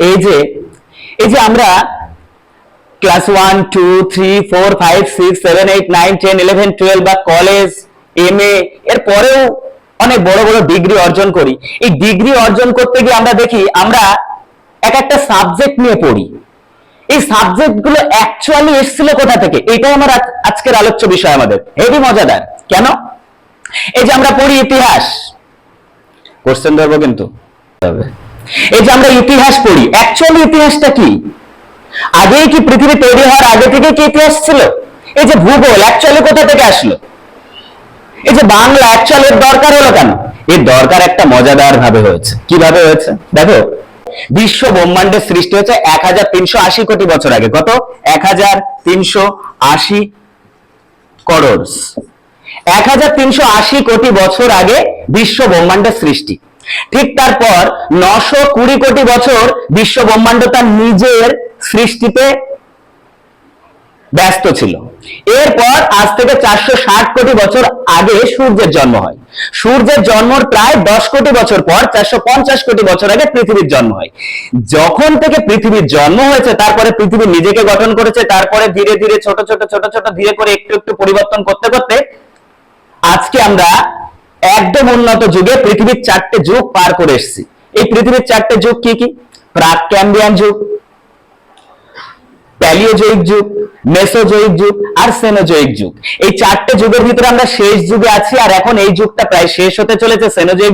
এই যে আমরা ক্লাস 1 2 3 4 5 6 7 8 9 10 11 12 বা কলেজ এমএ এর পরেও অনেক বড় বড় ডিগ্রি অর্জন করি। এই ডিগ্রি অর্জন করতে গিয়ে আমরা দেখি আমরা এক একটা সাবজেক্ট নিয়ে পড়ি। এই সাবজেক্ট গুলো অ্যাকচুয়ালি এসেছিল কোথা থেকে, এটাই আমার আজকের আলোচ্য বিষয়। আমাদের হেভি মজাদার। কেন? এই যে আমরা পড়ি ইতিহাস, কোশ্চেন ধরবো কিন্তু। এই যে আমরা ইতিহাস পড়ি, অ্যাকচুয়ালি ইতিহাসটা কি? আগেই কি পৃথিবী তৈরি হওয়ার আগে থেকে কি ইতিহাস ছিল? এই যে ভূগোল অ্যাকচুয়ালি কোথা থেকে আসলো? এই যে বাংলা অ্যাকচুয়ালি এর দরকার হলো কেন? এর দরকার একটা মজাদার ভাবে হয়েছে। কিভাবে হয়েছে দেখো। বিশ্ব ব্রহ্মাণ্ডের সৃষ্টি হচ্ছে 1380 কোটি বছর আগে। কত? 1380 করোড়। 1380 কোটি বছর আগে বিশ্ব ব্রহ্মাণ্ডের সৃষ্টি। ঠিক তারপর 920 কোটি বছর বিশ্ব ব্রহ্মাণ্ড তার নিজের সৃষ্টিতে ব্যস্ত ছিল। এরপর আজ থেকে 460 কোটি বছর আগে সূর্যের জন্ম হয়। সূর্যের জন্মের প্রায় 10 কোটি বছর পর 450 কোটি বছর আগে পৃথিবীর জন্ম হয়। যখন থেকে পৃথিবীর জন্ম হয়েছে তারপরে পৃথিবী নিজেকে গঠন করেছে, তারপরে ধীরে ধীরে ছোট ছোট ধীরে করে একটু একটু পরিবর্তন করতে করতে আজকে আমরা একদম উন্নত যুগে পৃথিবীর 4টে যুগ পার করে এসেছি। এই পৃথিবীর 4টে যুগ কি কি? প্রাক ক্যাম্ব্রিয়ান যুগ, প্যালিওজোইক যুগ, মেসোজোইক যুগ আর সেনোজোইক যুগ। এই 4টে যুগের ভিতরে আমরা শেষ যুগে আছি, আর এখন এই যুগটা প্রায় শেষ হতে চলেছে। সেনোজোইক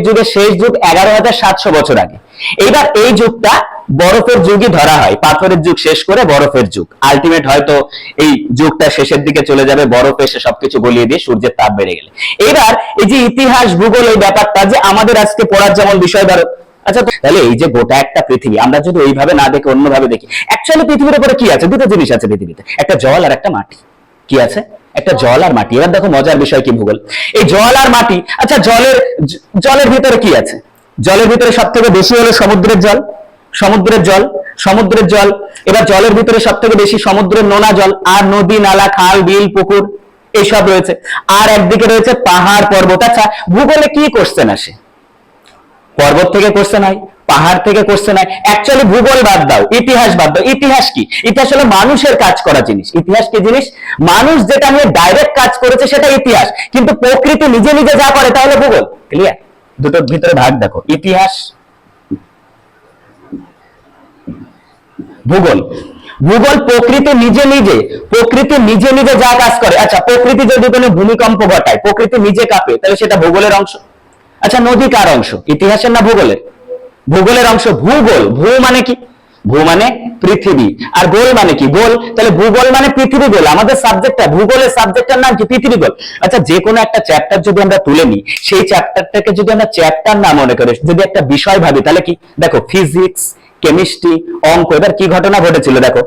যুগের শেষ যুগ 11,700 বছর আগে। এইবার এই যুগটা বরফের যুগই ধরা হয়। পাথরের যুগ শেষ করে বরফের যুগ। আলটিমেট হয়তো এই যুগটা শেষের দিকে চলে যাবে, বরফ এসে সবকিছু গলিয়ে দিয়ে সূর্যের তাপ বেড়ে গেলে। এবার এই যে ইতিহাস ভূগোল এই ব্যাপারটা যে আমাদের আজকে পড়ার যেমন বিষয় ধরো, আচ্ছা তাহলে এই যে গোটা একটা পৃথিবী আমরা যদি ওইভাবে না দেখে অন্যভাবে দেখি, অ্যাকচুয়ালি পৃথিবীর উপরে কি আছে? দুটো জিনিস আছে পৃথিবীতে, একটা জল আর একটা মাটি। কি আছে? একটা জল আর মাটি। এবার দেখো মজার বিষয় কি ভূগোল। এই জল আর মাটি, আচ্ছা জলের ভিতরে কি আছে? জলের ভিতরে সব থেকে বেশি হলো সমুদ্রের জল। এবার জলের ভিতরে সব থেকে বেশি সমুদ্রের নোনা জল, আর নদী নালা খাল বিল পুকুর এইসব রয়েছে। আর একদিকে রয়েছে পাহাড় পর্বত। আচ্ছা ভূগোলে কি কোশ্চেন আসে? পর্বত থেকে কোশ্চেন হয়, পাহাড় থেকে কোশ্চেন হয়। অ্যাকচুয়ালি ভূগোল বাদ দাও, ইতিহাস বাদ দাও। ইতিহাস কি? ইতিহাস হলো মানুষের কাজ করা জিনিস। ইতিহাস কি জিনিস? মানুষ যেটা নিয়ে ডাইরেক্ট কাজ করেছে সেটা ইতিহাস। কিন্তু প্রকৃতি নিজে নিজে যা করে তাহলে ভূগোল। ক্লিয়ার? দুটোর ভিতরে ভাগ দেখো, ইতিহাস ভূগোল। ভূগোল প্রকৃতি নিজে নিজে যা কাজ করে। আচ্ছা প্রকৃতি যদি কোনো ভূমিকম্প ঘটায়, প্রকৃতি নিজে কাঁপে, তাহলে সেটা ভূগোলের অংশ। আচ্ছা নদী কার অংশ? ইতিহাসের না ভূগোলের? ভূগোলের অংশ। ভূগোল, ভূ মানে কি? ভূ মানে পৃথিবী, আর গোল মানে কি? গোল। তাহলে ভূগোল মানে পৃথিবী গোল। আমাদের সাবজেক্টটা, ভূগোলের সাবজেক্টের নাম কি? পৃথিবী গোল। আচ্ছা যে কোনো একটা চ্যাপ্টার যদি আমরা তুলে নিই, সেই চ্যাপ্টারটাকে যদি আমরা চ্যাপ্টার না মনে করি, যদি একটা বিষয় ভাবি, তাহলে কি? দেখো ফিজিক্স, কেমিস্ট্রি, অঙ্ক। এবার কি ঘটনা ঘটেছিল দেখো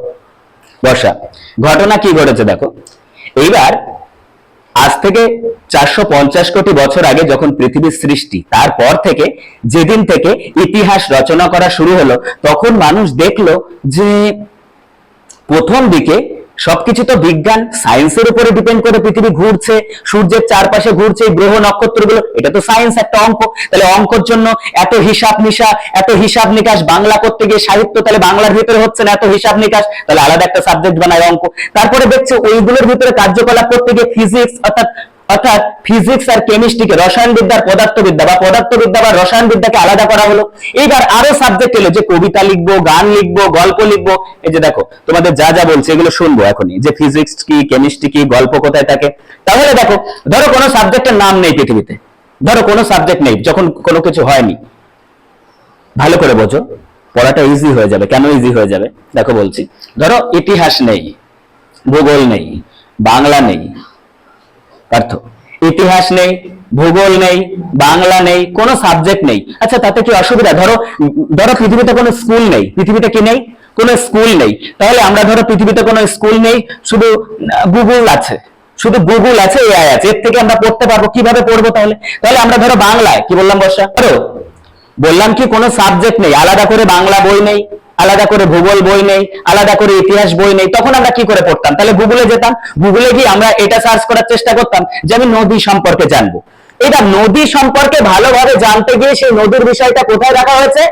বর্ষা, ঘটনা কি ঘটেছে দেখো। এইবার আজ থেকে 450 কোটি বছর আগে যখন পৃথিবীর সৃষ্টি, তারপর থেকে যেদিন থেকে ইতিহাস রচনা করা শুরু হলো, তখন মানুষ দেখলো যে প্রথম দিকে সবকিছু তো বিজ্ঞান সায়েন্সের উপরে ডিপেন্ড করে পৃথিবী ঘুরছে, সূর্যের চারপাশে ঘুরছে, গ্রহ নক্ষত্রগুলো, এটা তো সায়েন্স, একটা অঙ্ক। তাহলে অঙ্কর জন্য এত হিসাব নিকাশ, বাংলা করতে গিয়ে সাহিত্য, তাহলে বাংলার ভিতরে হচ্ছে না এত হিসাব নিকাশ, তাহলে আলাদা একটা সাবজেক্ট বানায় অঙ্ক। তারপরে দেখছে ওইগুলোর ভিতরে কার্যকলাপ করতে গিয়ে ফিজিক্স অর্থাৎ ফিজিক্স আর কেমিস্ট্রিকে, রসায়নবিদ্যার পদার্থবিদ্যা বা রসায়নবিদ্যাকে আলাদা করা হলো। এইবার আরো সাবজেক্ট এলো যে কবিতা লিখবো, গান লিখবো, গল্প লিখবো। এই যে দেখো তোমাদের যা যা বলছে এগুলো শুনবো এখনই, যে ফিজিক্স কি, কেমিস্ট্রি কি, গল্প কোথায় থাকে। তাহলে দেখো ধরো কোনো সাবজেক্টের নাম নেই পৃথিবীতে, ধরো কোনো সাবজেক্ট নেই, যখন কোনো কিছু হয়নি, ভালো করে বোঝো, পড়াটা ইজি হয়ে যাবে। কেন ইজি হয়ে যাবে দেখো বলছি। ধরো ইতিহাস নেই, ভূগোল নেই, বাংলা নেই, পার্থ, ইতিহাস নেই, ভূগোল নেই, বাংলা নেই, কোনো সাবজেক্ট নেই। আচ্ছা তাতে কি অসুবিধা? ধরো পৃথিবীতে কোনো স্কুল নেই, পৃথিবীতে কি নেই? কোনো স্কুল নেই। তাহলে আমরা ধরো পৃথিবীতে কোনো স্কুল নেই, শুধু গুগল আছে, এআই আছে, এর থেকে আমরা পড়তে পারবো। কিভাবে পড়বো তাহলে? আমরা ধরো বাংলায় কি বললাম বর্ষা, বললাম কি কোনো সাবজেক্ট নেই, আলাদা করে বাংলা বই নেই, আলাদা করে ভূগোল বই নেই, আলাদা করে ইতিহাস বই নেই, তখন আমরা কি করে পড়তাম? তাহলে গুগলে যেতাম, গুগলে গিয়ে আমরা এটা সার্চ করার চেষ্টা করতাম যে আমি নদী সম্পর্কে জানবো। এটা নদী সম্পর্কে ভালোভাবে জানতে গিয়ে সেই নদীর বিষয়টা কোথায় রাখা হয়েছে?